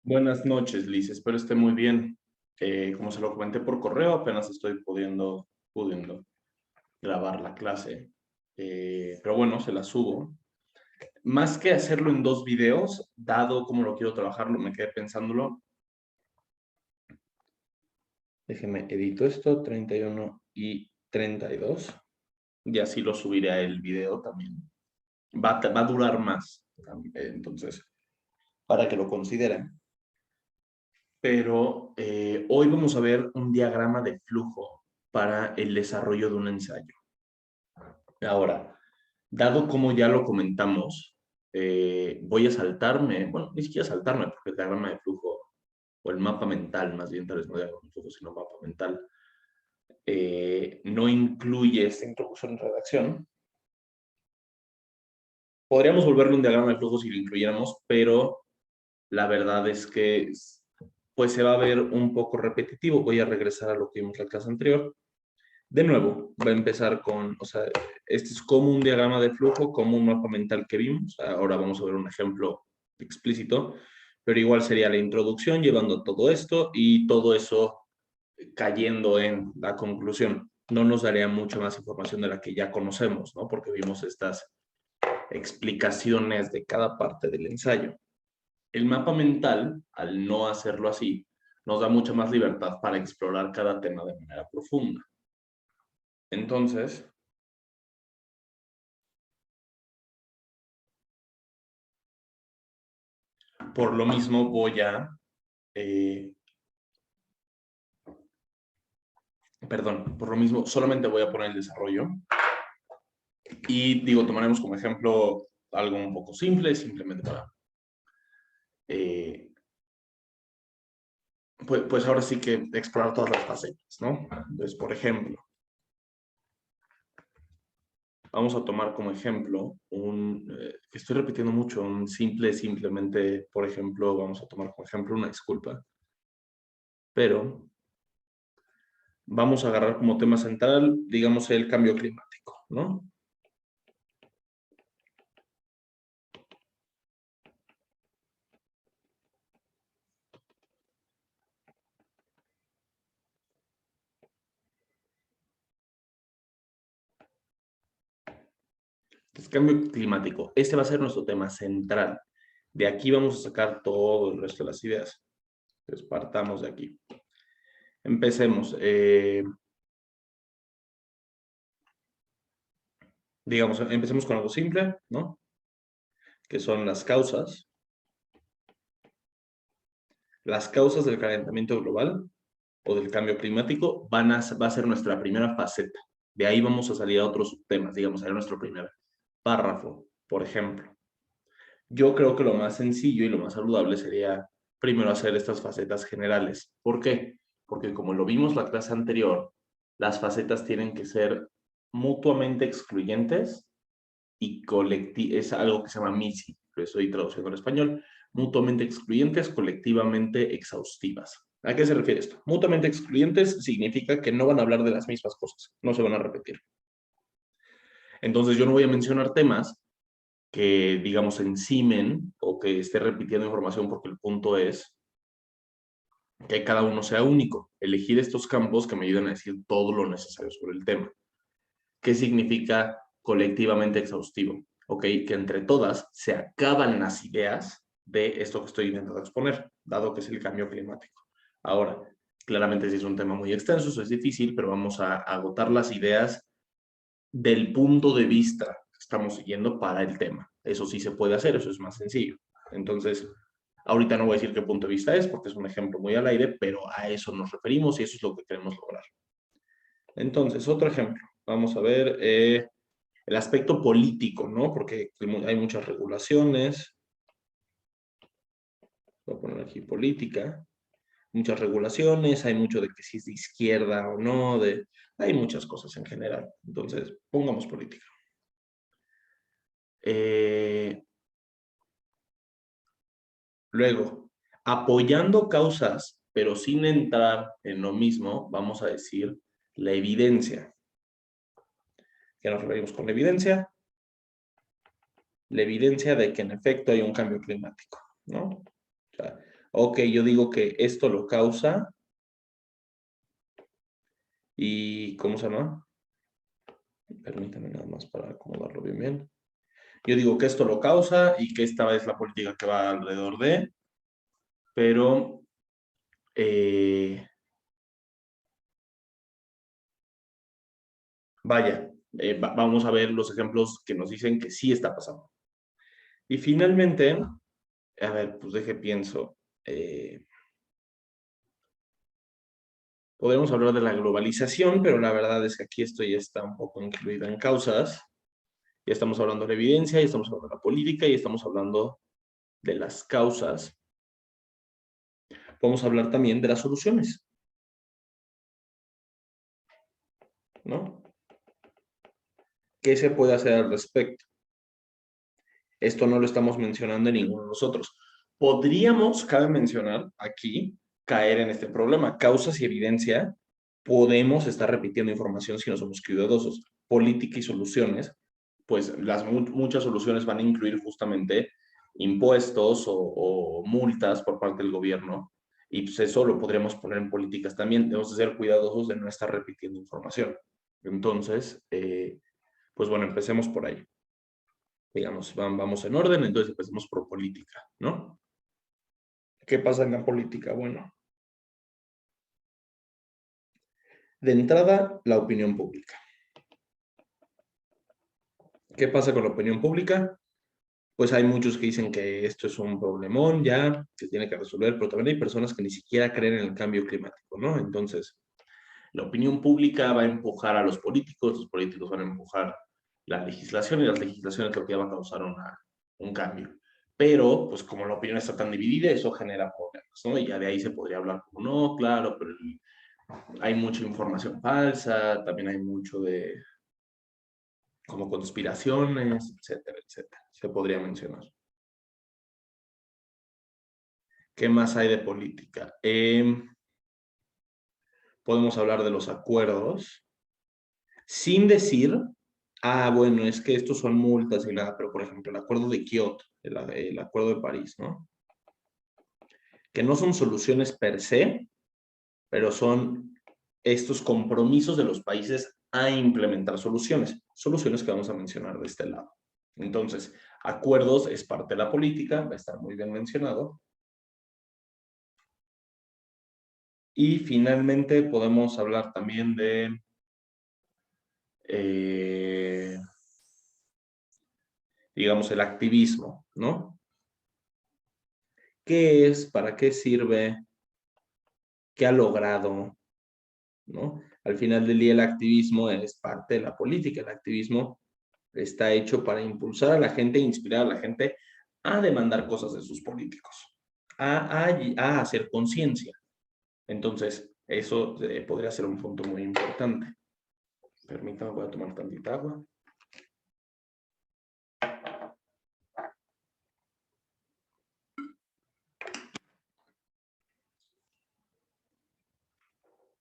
Buenas noches, Liz. Espero esté muy bien. Como se lo comenté por correo, apenas estoy pudiendo grabar la clase. Pero bueno, se la subo. Más que hacerlo en dos videos, dado cómo lo quiero trabajarlo, me quedé pensándolo. Déjeme edito esto, 31 y 32. Y así lo subiré a el video también. Va a durar más, entonces, para que lo consideren. Pero hoy vamos a ver un diagrama de flujo para el desarrollo de un ensayo. Ahora, dado como ya lo comentamos, voy a saltarme, bueno, ni siquiera saltarme, porque el diagrama de flujo, o el mapa mental, más bien tal vez no diagrama de flujo, sino mapa mental, no incluye esta introducción en redacción. Podríamos volverlo un diagrama de flujo si lo incluyéramos, pero la verdad es que pues se va a ver un poco repetitivo. Voy a regresar a lo que vimos en la clase anterior. De nuevo, va a empezar con, o sea, este es como un diagrama de flujo, como un mapa mental que vimos. Ahora vamos a ver un ejemplo explícito, pero igual sería la introducción llevando todo esto y todo eso cayendo en la conclusión. No nos daría mucha más información de la que ya conocemos, ¿no? Porque vimos estas explicaciones de cada parte del ensayo. El mapa mental, al no hacerlo así, nos da mucha más libertad para explorar cada tema de manera profunda. Entonces, por lo mismo voy a, por lo mismo solamente voy a poner el desarrollo y digo, tomaremos como ejemplo algo un poco simple, simplemente para, pues ahora sí que explorar todas las facetas, ¿no? Entonces, por ejemplo, vamos a tomar como ejemplo que estoy repitiendo mucho, un simplemente, por ejemplo, vamos a tomar como ejemplo una disculpa, pero vamos a agarrar como tema central, digamos, el cambio climático, ¿no? Entonces, cambio climático. Este va a ser nuestro tema central. De aquí vamos a sacar todo el resto de las ideas. Entonces, partamos de aquí. Empecemos. Digamos, empecemos con algo simple, ¿no? Que son las causas. Las causas del calentamiento global o del cambio climático va a ser nuestra primera faceta. De ahí vamos a salir a otros temas, digamos, a nuestro primer párrafo, por ejemplo. Yo creo que lo más sencillo y lo más saludable sería primero hacer estas facetas generales. ¿Por qué? Porque como lo vimos la clase anterior, las facetas tienen que ser mutuamente excluyentes y es algo que se llama MISI, lo estoy traduciendo al español, mutuamente excluyentes, colectivamente exhaustivas. ¿A qué se refiere esto? Mutuamente excluyentes significa que no van a hablar de las mismas cosas, no se van a repetir. Entonces yo no voy a mencionar temas que, digamos, encimen o que esté repitiendo información porque el punto es que cada uno sea único. Elegir estos campos que me ayuden a decir todo lo necesario sobre el tema. ¿Qué significa colectivamente exhaustivo? Ok, que entre todas se acaban las ideas de esto que estoy intentando exponer, dado que es el cambio climático. Ahora, claramente si es un tema muy extenso, eso es difícil, pero vamos a agotar las ideas del punto de vista que estamos siguiendo para el tema. Eso sí se puede hacer, eso es más sencillo. Entonces, ahorita no voy a decir qué punto de vista es, porque es un ejemplo muy al aire, pero a eso nos referimos y eso es lo que queremos lograr. Entonces, otro ejemplo. Vamos a ver el aspecto político, ¿no? Porque hay muchas regulaciones. Voy a poner aquí política. Muchas regulaciones, hay mucho de que si es de izquierda o no, hay muchas cosas en general. Entonces, pongamos política. Luego, apoyando causas, pero sin entrar en lo mismo, vamos a decir la evidencia. ¿Qué nos referimos con la evidencia? La evidencia de que en efecto hay un cambio climático, ¿no? O sea, Ok, yo digo que esto lo causa y, ¿cómo se llama? Permítame nada más para acomodarlo bien, bien. Yo digo que esto lo causa y que esta es la política que va alrededor de, pero vaya, vamos a ver los ejemplos que nos dicen que sí está pasando. Y finalmente, a ver, pues deje pienso. Podemos hablar de la globalización, pero la verdad es que aquí esto ya está un poco incluido en causas. Ya estamos hablando de la evidencia, ya estamos hablando de la política y estamos hablando de las causas. Podemos hablar también de las soluciones, ¿no? ¿Qué se puede hacer al respecto? Esto no lo estamos mencionando en ninguno de nosotros. Podríamos, cabe mencionar aquí, caer en este problema. Causas y evidencia, podemos estar repitiendo información si no somos cuidadosos. Política y soluciones, pues muchas soluciones van a incluir justamente impuestos o multas por parte del gobierno. Y pues eso lo podríamos poner en políticas también. Debemos de ser cuidadosos de no estar repitiendo información. Entonces, pues bueno, empecemos por ahí. Digamos, vamos en orden, entonces empecemos por política, ¿no? ¿Qué pasa en la política? Bueno, de entrada, la opinión pública. ¿Qué pasa con la opinión pública? Pues hay muchos que dicen que esto es un problemón ya, que tiene que resolver, pero también hay personas que ni siquiera creen en el cambio climático, ¿no? Entonces, la opinión pública va a empujar a los políticos van a empujar la legislación y las legislaciones lo que va a causar un cambio. Pero, pues como la opinión está tan dividida, eso genera problemas, ¿no? Y ya de ahí se podría hablar como, no, claro, pero hay mucha información falsa, también hay mucho de como conspiraciones, etcétera, etcétera. Se podría mencionar. ¿Qué más hay de política? Podemos hablar de los acuerdos, sin decir, bueno, es que estos son multas y nada, pero por ejemplo, el acuerdo de Kioto, el acuerdo de París, ¿no? Que no son soluciones per se, pero son estos compromisos de los países a implementar soluciones que vamos a mencionar de este lado. Entonces, acuerdos es parte de la política, va a estar muy bien mencionado. Y finalmente podemos hablar también de digamos, el activismo, ¿no? ¿Qué es? ¿Para qué sirve? ¿Qué ha logrado? ¿No? Al final del día el activismo es parte de la política. El activismo está hecho para impulsar a la gente, inspirar a la gente a demandar cosas de sus políticos, a hacer conciencia. Entonces, eso podría ser un punto muy importante. Permítame, voy a tomar tantita agua.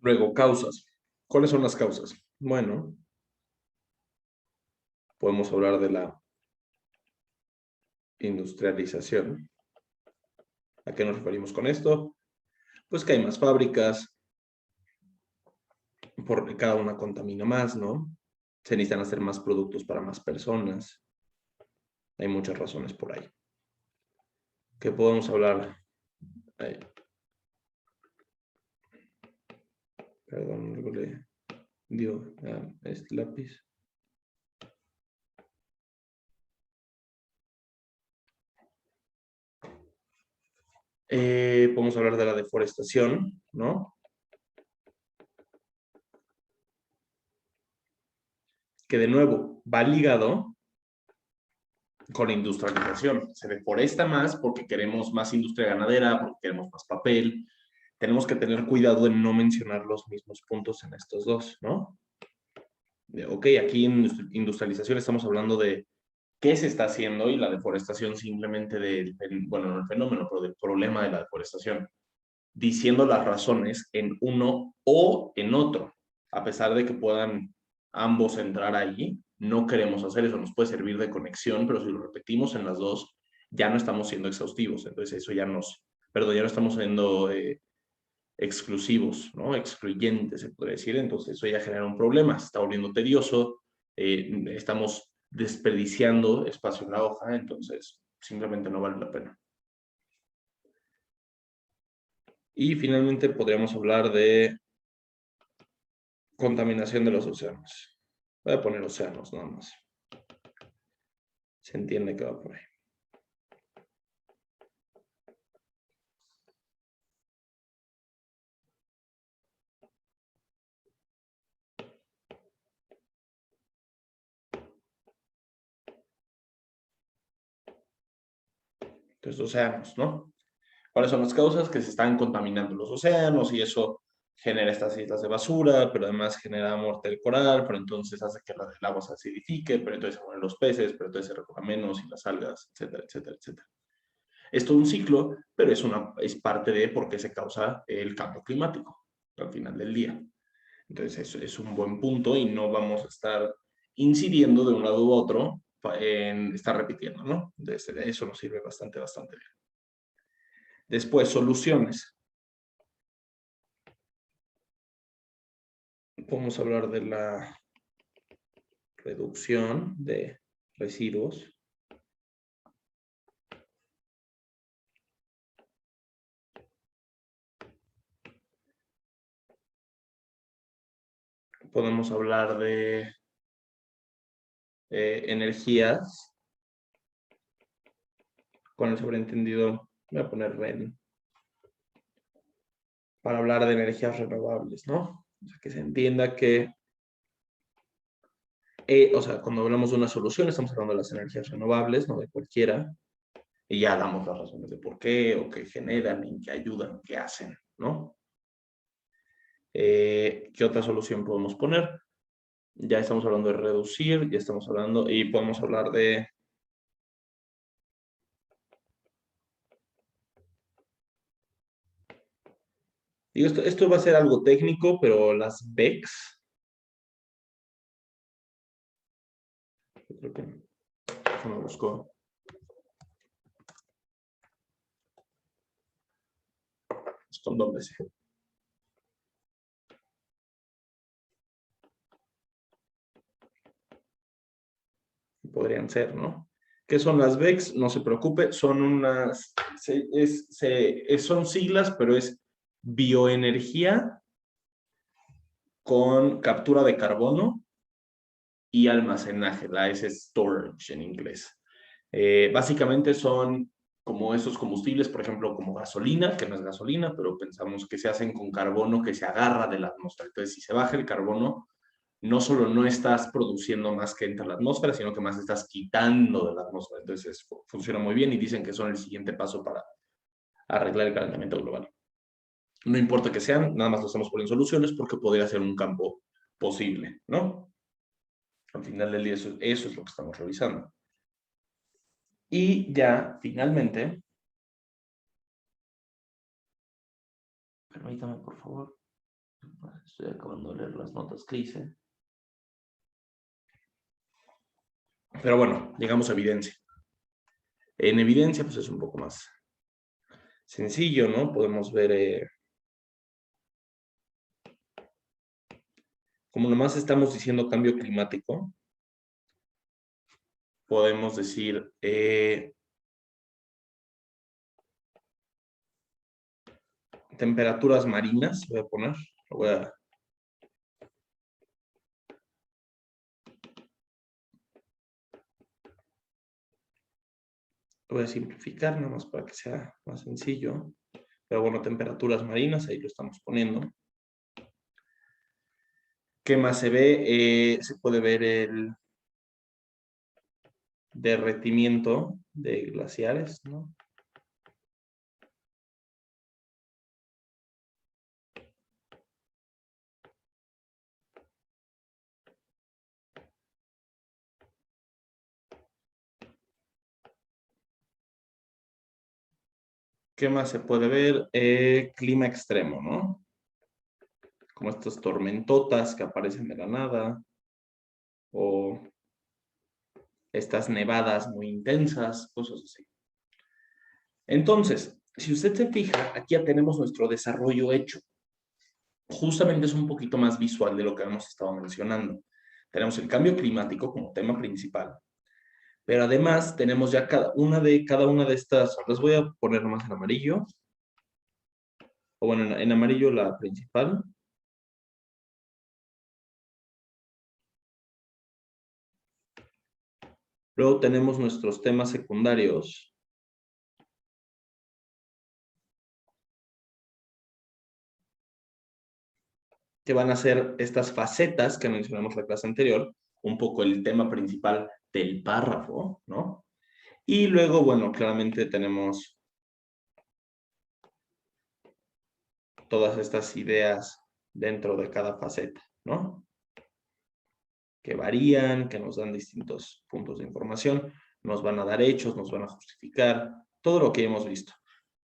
Luego, causas. ¿Cuáles son las causas? Bueno, podemos hablar de la industrialización. ¿A qué nos referimos con esto? Pues que hay más fábricas, cada una contamina más, ¿no? Se necesitan hacer más productos para más personas. Hay muchas razones por ahí. ¿Qué podemos hablar? Perdón, luego le dio este lápiz. Podemos hablar de la deforestación, ¿no? Que de nuevo va ligado con la industrialización. Se deforesta más porque queremos más industria ganadera, porque queremos más papel. Tenemos que tener cuidado en no mencionar los mismos puntos en estos dos, ¿no? Ok, aquí en industrialización estamos hablando de qué se está haciendo y la deforestación simplemente bueno, no el fenómeno, pero del problema de la deforestación, diciendo las razones en uno o en otro, a pesar de que puedan ambos entrar ahí, no queremos hacer eso, nos puede servir de conexión, pero si lo repetimos en las dos, ya no estamos siendo exhaustivos, entonces eso ya nos perdón, ya no estamos siendo exclusivos, ¿no? Excluyentes, se podría decir. Entonces, eso ya genera un problema, se está volviendo tedioso, estamos desperdiciando espacio en la hoja, entonces simplemente no vale la pena. Y finalmente podríamos hablar de contaminación de los océanos. Voy a poner océanos nada más. Se entiende que va por ahí. Entonces, océanos, ¿no? ¿Cuáles son las causas? Que se están contaminando los océanos y eso genera estas islas de basura, pero además genera muerte del coral, pero entonces hace que el agua se acidifique, pero entonces se mueren los peces, pero entonces se recoja menos y las algas, etcétera, etcétera, etcétera. Es todo un ciclo, pero es parte de por qué se causa el cambio climático al final del día. Entonces, eso es un buen punto y no vamos a estar incidiendo de un lado u otro en estar repitiendo, ¿no? Entonces, eso nos sirve bastante, bastante bien. Después, soluciones. Podemos hablar de la reducción de residuos. Podemos hablar de energías con el sobreentendido, voy a poner REN, para hablar de energías renovables, ¿no? O sea, que se entienda que, o sea, cuando hablamos de una solución, estamos hablando de las energías renovables, no de cualquiera, y ya damos las razones de por qué, o qué generan, en qué ayudan, qué hacen, ¿no? ¿Qué otra solución podemos poner? Ya estamos hablando de reducir, ya estamos hablando, y podemos hablar de y esto va a ser algo técnico, pero las BECS, yo creo que me busco. Es con doble C. Podrían ser, ¿no? ¿Qué son las BECS? No se preocupe, son unas, son siglas, pero es bioenergía con captura de carbono y almacenaje, la S storage en inglés. Básicamente son como esos combustibles, por ejemplo, como gasolina, que no es gasolina, pero pensamos que se hacen con carbono que se agarra de la atmósfera. Entonces, si se baja el carbono, no solo no estás produciendo más que entra a la atmósfera, sino que más estás quitando de la atmósfera. Entonces, funciona muy bien y dicen que son el siguiente paso para arreglar el calentamiento global. No importa que sean, nada más lo estamos poniendo soluciones porque podría ser un campo posible, ¿no? Al final del día, eso es lo que estamos revisando. Y ya, finalmente, permítame, por favor. Estoy acabando de leer las notas que hice. Pero bueno, llegamos a evidencia. En evidencia, pues es un poco más sencillo, ¿no? Podemos ver, como nomás estamos diciendo cambio climático, podemos decir temperaturas marinas, voy a poner, lo voy a simplificar nada más para que sea más sencillo. Pero bueno, temperaturas marinas, ahí lo estamos poniendo. ¿Qué más se ve? Se puede ver el derretimiento de glaciares, ¿no? ¿Qué más se puede ver? Clima extremo, ¿no? Como estas tormentotas que aparecen de la nada, o estas nevadas muy intensas, cosas así. Entonces, Si usted se fija, aquí ya tenemos nuestro desarrollo hecho. Justamente es un poquito más visual de lo que hemos estado mencionando. Tenemos el cambio climático como tema principal, pero además tenemos ya cada una de estas, las voy a poner nomás en amarillo, o bueno, en amarillo la principal. Luego tenemos nuestros temas secundarios, que van a ser estas facetas que mencionamos en la clase anterior, un poco el tema principal del párrafo, ¿no? Y luego, bueno, claramente tenemos todas estas ideas dentro de cada faceta, ¿no? Que varían, que nos dan distintos puntos de información, nos van a dar hechos, nos van a justificar, todo lo que hemos visto.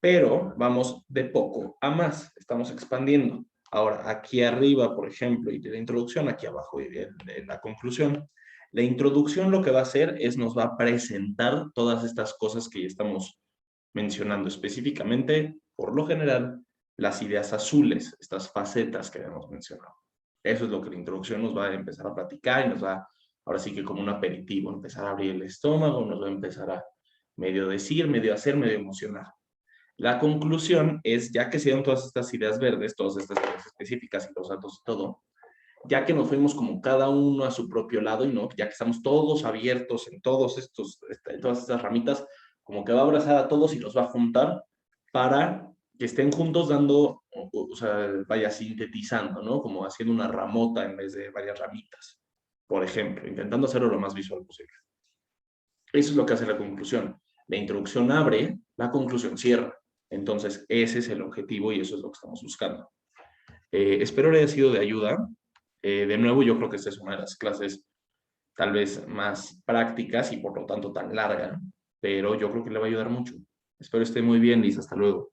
Pero vamos de poco a más, estamos expandiendo. Ahora, aquí arriba, por ejemplo, y de la introducción, aquí abajo y en la conclusión, la introducción lo que va a hacer es nos va a presentar todas estas cosas que ya estamos mencionando específicamente, por lo general, las ideas azules, estas facetas que hemos mencionado. Eso es lo que la introducción nos va a empezar a platicar y nos va, ahora sí que como un aperitivo, empezar a abrir el estómago, nos va a empezar a medio decir, medio hacer, medio emocionar. La conclusión es, ya que se dieron todas estas ideas verdes, todas estas ideas específicas y los datos y todo, ya que nos fuimos como cada uno a su propio lado y no, ya que estamos todos abiertos en todos en todas estas ramitas, como que va a abrazar a todos y los va a juntar para que estén juntos dando, o sea, vaya sintetizando, ¿no? Como haciendo una ramota en vez de varias ramitas, por ejemplo, intentando hacerlo lo más visual posible. Eso es lo que hace la conclusión. La introducción abre, la conclusión cierra. Entonces, ese es el objetivo y eso es lo que estamos buscando. Espero le haya sido de ayuda. De nuevo, yo creo que esta es una de las clases tal vez más prácticas y por lo tanto tan larga, pero yo creo que le va a ayudar mucho. Espero esté muy bien, Liz. Hasta luego.